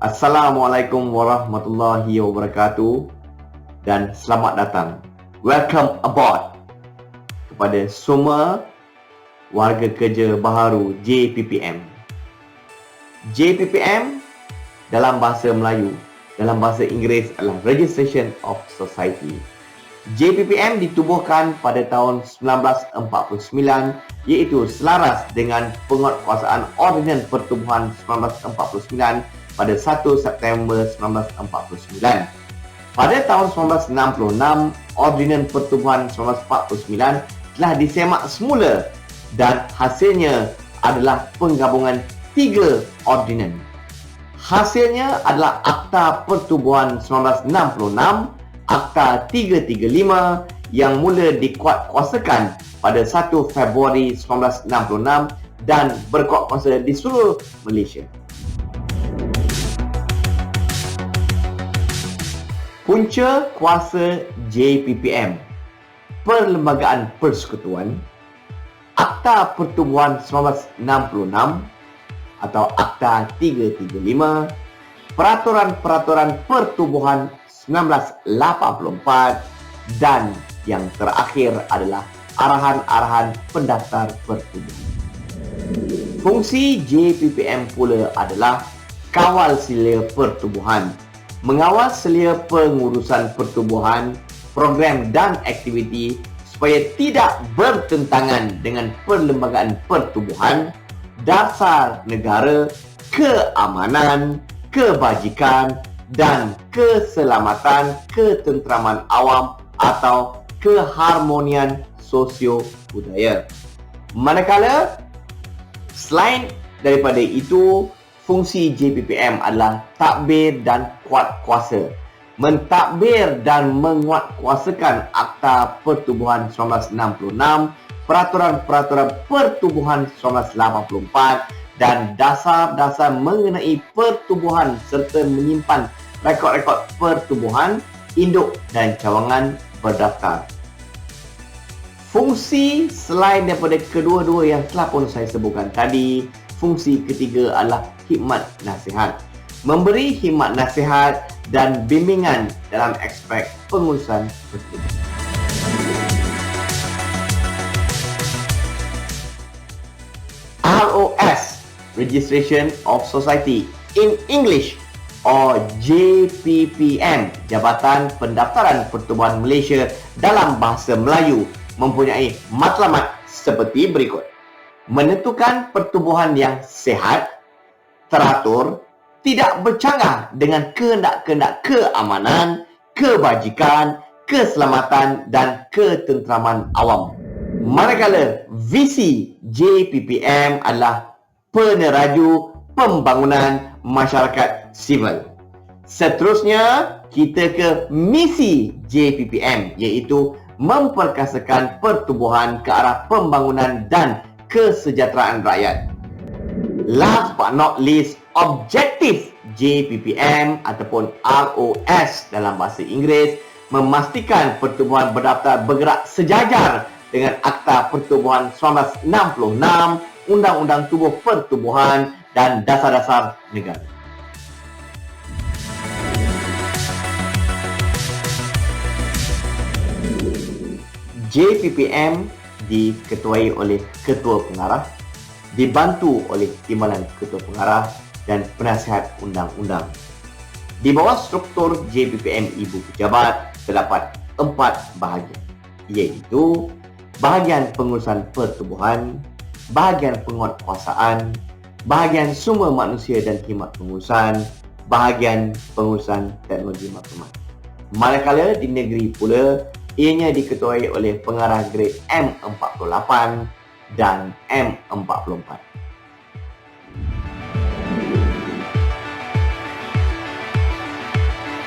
Assalamualaikum warahmatullahi wabarakatuh dan selamat datang. Welcome aboard kepada semua warga kerja baharu JPPM. JPPM dalam bahasa Melayu, dalam bahasa Inggeris adalah Registration of Society. JPPM ditubuhkan pada tahun 1949 iaitu selaras dengan penguatkuasaan Ordinan Pertubuhan 1949 pada 1 September 1949. Pada tahun 1966, Ordinan Pertubuhan 1949 telah disemak semula dan hasilnya adalah penggabungan 3 ordinan. Hasilnya adalah Akta Pertubuhan 1966, Akta 335 yang mula dikuatkuasakan pada 1 Februari 1966 dan berkuatkuasa di seluruh Malaysia. Punca kuasa JPPM, Perlembagaan Persekutuan, Akta Pertubuhan 1966 atau Akta 335, Peraturan-Peraturan Pertubuhan 1984 dan yang terakhir adalah Arahan-Arahan Pendaftar Pertubuhan. Fungsi JPPM pula adalah kawal selia pertubuhan, mengawal selia pengurusan pertubuhan, program dan aktiviti supaya tidak bertentangan dengan perlembagaan pertubuhan, dasar negara, keamanan, kebajikan dan keselamatan ketenteraman awam atau keharmonian sosio-budaya. Manakala selain daripada itu, fungsi JPPM adalah takbir dan kuatkuasa. Mentadbir dan menguatkuasakan Akta Pertubuhan 1966, Peraturan-Peraturan Pertubuhan 1984 dan dasar-dasar mengenai pertubuhan serta menyimpan rekod-rekod pertubuhan, induk dan cawangan berdaftar. Fungsi selain daripada kedua-dua yang telah pun saya sebutkan tadi, fungsi ketiga adalah khidmat nasihat. Memberi khidmat nasihat dan bimbingan dalam aspek pengurusan pertubuhan. ROS, Registration of Society in English or JPPM, Jabatan Pendaftaran Pertubuhan Malaysia dalam bahasa Melayu, mempunyai matlamat seperti berikut. Menentukan pertubuhan yang sihat, teratur, tidak bercanggah dengan kehendak-kehendak keamanan, kebajikan, keselamatan dan ketenteraman awam. Manakala visi JPPM adalah peneraju pembangunan masyarakat sivil. Seterusnya, kita ke misi JPPM iaitu memperkasakan pertubuhan ke arah pembangunan dan kesejahteraan rakyat. Last but not least, objektif JPPM ataupun ROS dalam bahasa Inggeris memastikan pertubuhan berdaftar bergerak sejajar dengan Akta Pertubuhan 1966, Undang-Undang Tubuh Pertubuhan dan dasar-dasar negara. JPPM diketuai oleh Ketua Pengarah, dibantu oleh Timbalan Ketua Pengarah dan Penasihat Undang-Undang. Di bawah struktur JPPM Ibu Pejabat terdapat 4 bahagian, iaitu bahagian pengurusan pertubuhan, bahagian penguatkuasaan, bahagian sumber manusia dan khidmat pengurusan, bahagian pengurusan teknologi maklumat. Manakala di negeri pula, ianya diketuai oleh pengarah grade M48 dan M44.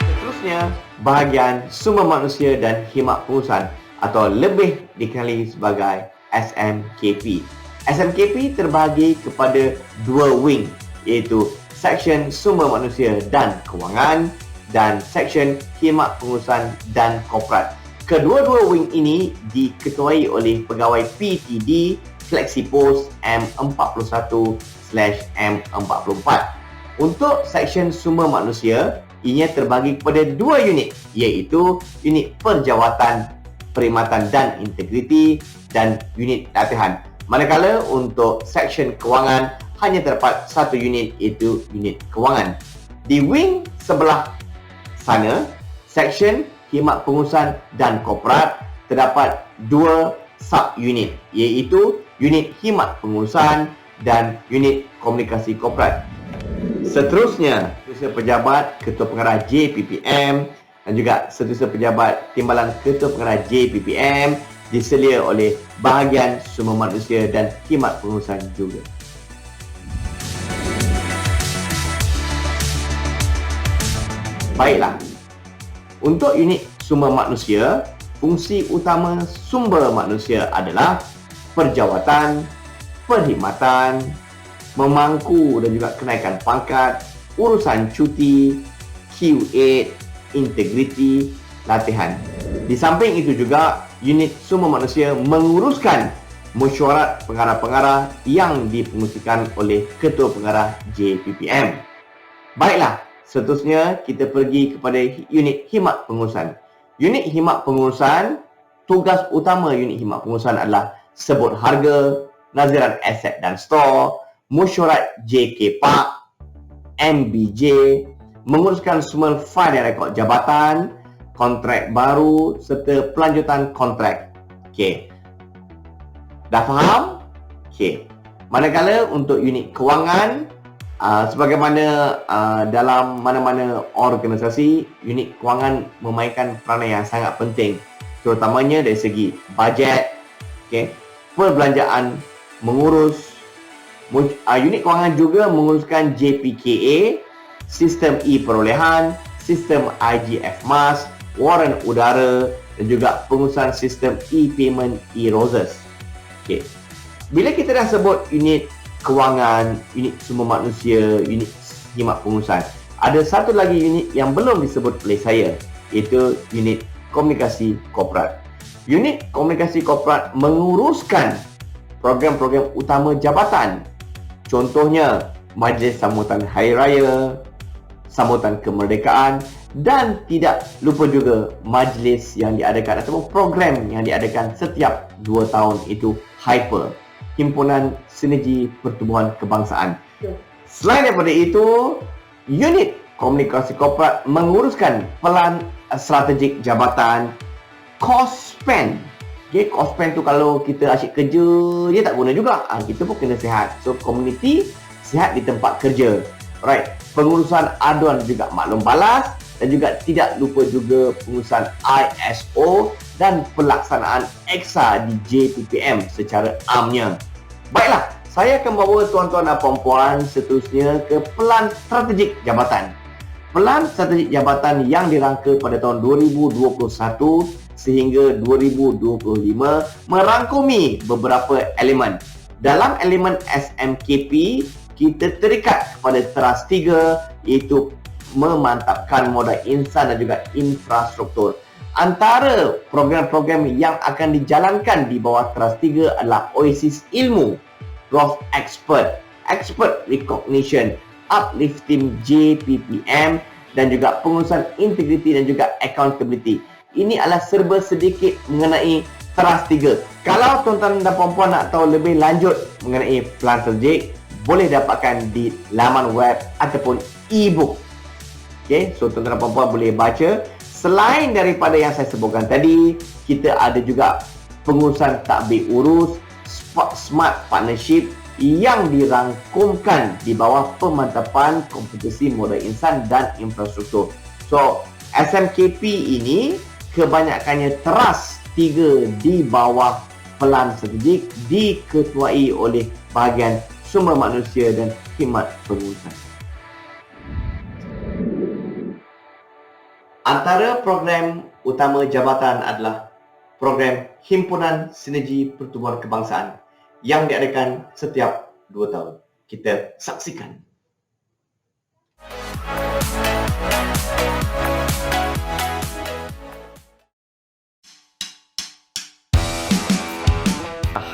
Seterusnya, bahagian sumber manusia dan khidmat pengurusan atau lebih dikenali sebagai SMKP. SMKP terbahagi kepada 2 wing, iaitu Seksyen Sumber Manusia dan Kewangan dan Seksyen Khidmat Pengurusan dan Korporat. Kedua-dua wing ini diketuai oleh pegawai PTD FlexiPost M41/M44. Untuk Seksyen Sumber Manusia, ianya terbagi kepada dua unit, iaitu unit Perjawatan, Perkhidmatan dan Integriti dan unit Latihan. Manakala untuk Seksyen Kewangan hanya terdapat satu unit, iaitu unit Kewangan. Di wing sebelah sana, Seksyen Khidmat Pengurusan dan Korporat, terdapat dua sub-unit, iaitu unit Khidmat Pengurusan dan unit Komunikasi Korporat. Seterusnya, Setiausaha Pejabat Ketua Pengarah JPPM dan juga Setiausaha Pejabat Timbalan Ketua Pengarah JPPM diselia oleh bahagian Sumber Manusia dan Khidmat Pengurusan juga. Baiklah, untuk unit Sumber Manusia, fungsi utama sumber manusia adalah perjawatan, perkhidmatan, memangku dan juga kenaikan pangkat, urusan cuti, Q8, integriti, latihan. Di samping itu juga, unit sumber manusia menguruskan mesyuarat pengarah-pengarah yang dipengurusikan oleh Ketua Pengarah JPPM. Baiklah, seterusnya kita pergi kepada unit khidmat pengurusan. Unit khidmat pengurusan, tugas utama unit khidmat pengurusan adalah sebut harga, naziran aset dan stor, mesyuarat JK Park, MBJ, menguruskan semua fail dan rekod jabatan, kontrak baru serta pelanjutan kontrak. Okey. Dah faham? Okey. Manakala untuk unit kewangan, sebagaimana dalam mana-mana organisasi, unit kewangan memainkan peranan yang sangat penting, terutamanya dari segi bajet, okey, perbelanjaan, mengurus. Unit kewangan juga menguruskan JPKA, sistem e-perolehan, sistem IGF MAS, waran udara dan juga pengurusan sistem e-payment e-Roses. Okay. Bila kita dah sebut unit kewangan, unit sumber manusia, unit khidmat pengurusan, ada satu lagi unit yang belum disebut oleh saya, iaitu unit komunikasi korporat. Unit komunikasi korporat menguruskan program-program utama jabatan. Contohnya, majlis sambutan Hari Raya, sambutan kemerdekaan dan tidak lupa juga majlis yang diadakan ataupun program yang diadakan setiap 2 tahun, itu HYPER, Himpunan Sinergi Pertubuhan Kebangsaan. Selain daripada itu, unit komunikasi korporat menguruskan pelan strategik jabatan, cost spend. Okay, cost spend tu kalau kita asyik kerja, dia tak guna juga. Kita pun kena sihat. So, community sihat di tempat kerja. Alright, pengurusan aduan juga maklum balas dan juga tidak lupa juga pengurusan ISO dan pelaksanaan EXA di JPPM secara amnya. Baiklah, saya akan bawa tuan-tuan dan puan-puan seterusnya ke pelan strategik jabatan. Pelan strategik jabatan yang dirangka pada tahun 2021 sehingga 2025 merangkumi beberapa elemen. Dalam elemen SMKP, kita terikat kepada teras 3, iaitu memantapkan modal insan dan juga infrastruktur. Antara program-program yang akan dijalankan di bawah teras 3 adalah Oasis Ilmu, Growth Expert, Expert Recognition, Uplifting JPPM dan juga pengurusan integriti dan juga accountability. Ini adalah serba sedikit mengenai teras 3. Kalau tuan-tuan dan puan-puan nak tahu lebih lanjut mengenai pelan strategik, boleh dapatkan di laman web ataupun e-book. Okay, so tuan-tuan dan puan-puan boleh baca. Selain daripada yang saya sebutkan tadi, kita ada juga pengurusan tadbir urus, smart partnership yang dirangkumkan di bawah pemantapan kompetisi modal insan dan infrastruktur. So, SMKP ini kebanyakannya teras 3 di bawah pelan strategik, diketuai oleh bahagian sumber manusia dan khidmat pengurusan. Antara program utama jabatan adalah program Himpunan Sinergi Pertubuhan Kebangsaan yang diadakan setiap 2 tahun. Kita saksikan.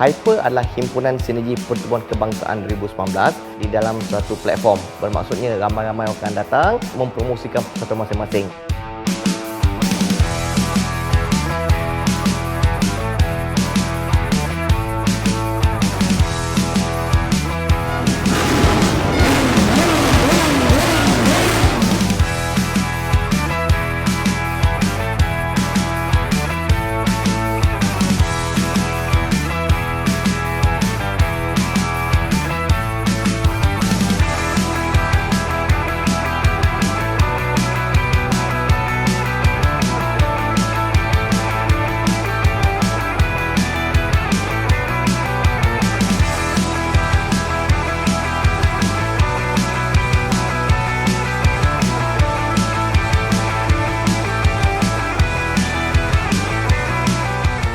Hyper adalah himpunan sinergi pertubuhan kebangsaan 2019 di dalam suatu platform. Bermaksudnya ramai-ramai orang akan datang mempromosikan persatuan masing-masing.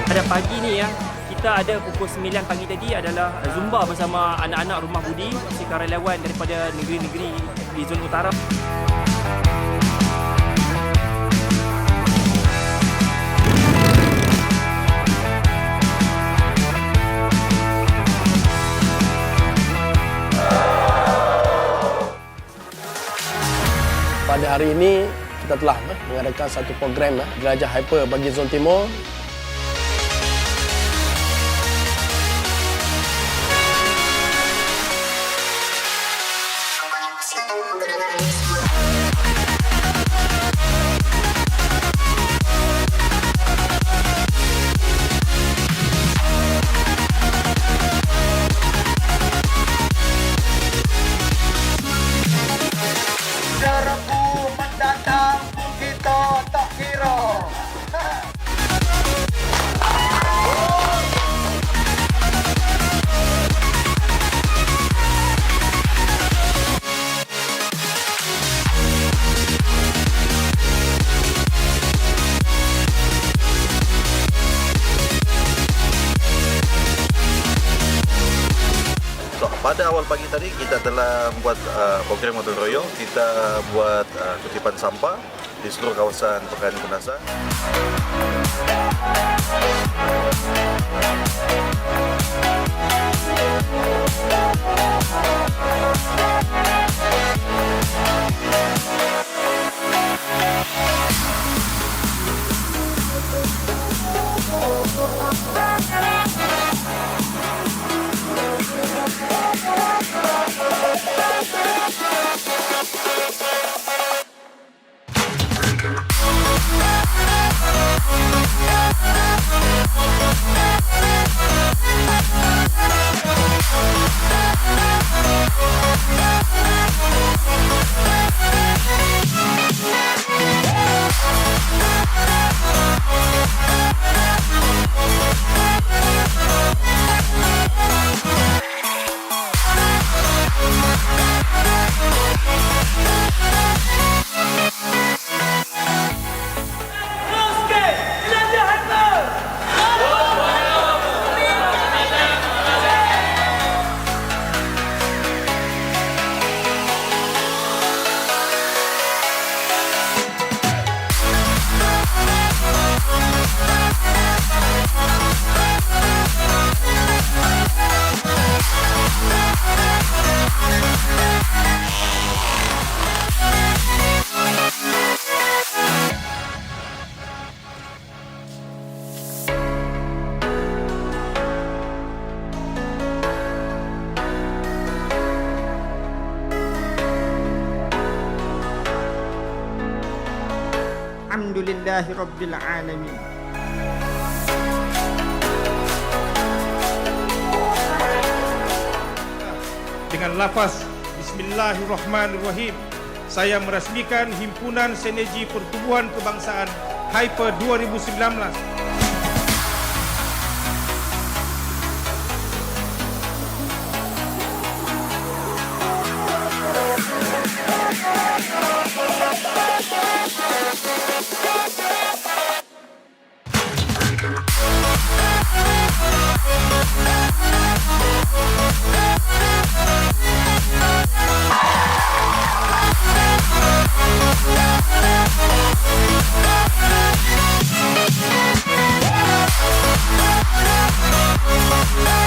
Pada pagi ni kita ada pukul 9 pagi tadi adalah Zumba bersama anak-anak Rumah Budi, sukarelawan daripada negeri-negeri di zon utara. Pada hari ini kita telah mengadakan satu program Jelajah Hyper bagi Zon Timur. Serbu mendatang kita tak kira. So, pada awal pagi tadi kita telah membuat program gotong royong. Kita buat kutipan sampah di seluruh kawasan Pekan Penasa. Alhamdulillahirabbil alamin. Dengan lafaz Bismillahirrahmanirrahim, saya merasmikan Himpunan Sinergi Pertubuhan Kebangsaan Hyper 2019. Bye.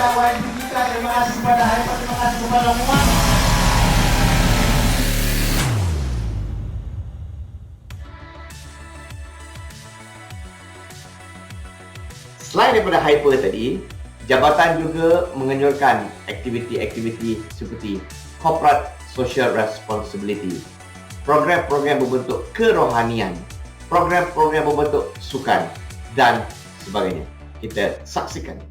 kepada YB kita, terima kasih kepada Hyper, terima kasih kepada Muhammad. Selain daripada Hyper tadi, jabatan juga menganjurkan aktiviti-aktiviti seperti Corporate Social Responsibility, program-program berbentuk kerohanian, program-program berbentuk sukan dan sebagainya. Kita saksikan.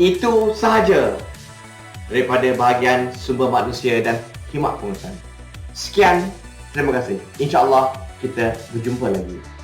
Itu sahaja daripada bahagian sumber manusia dan khidmat pengurusan. Sekian, terima kasih. InsyaAllah kita berjumpa lagi.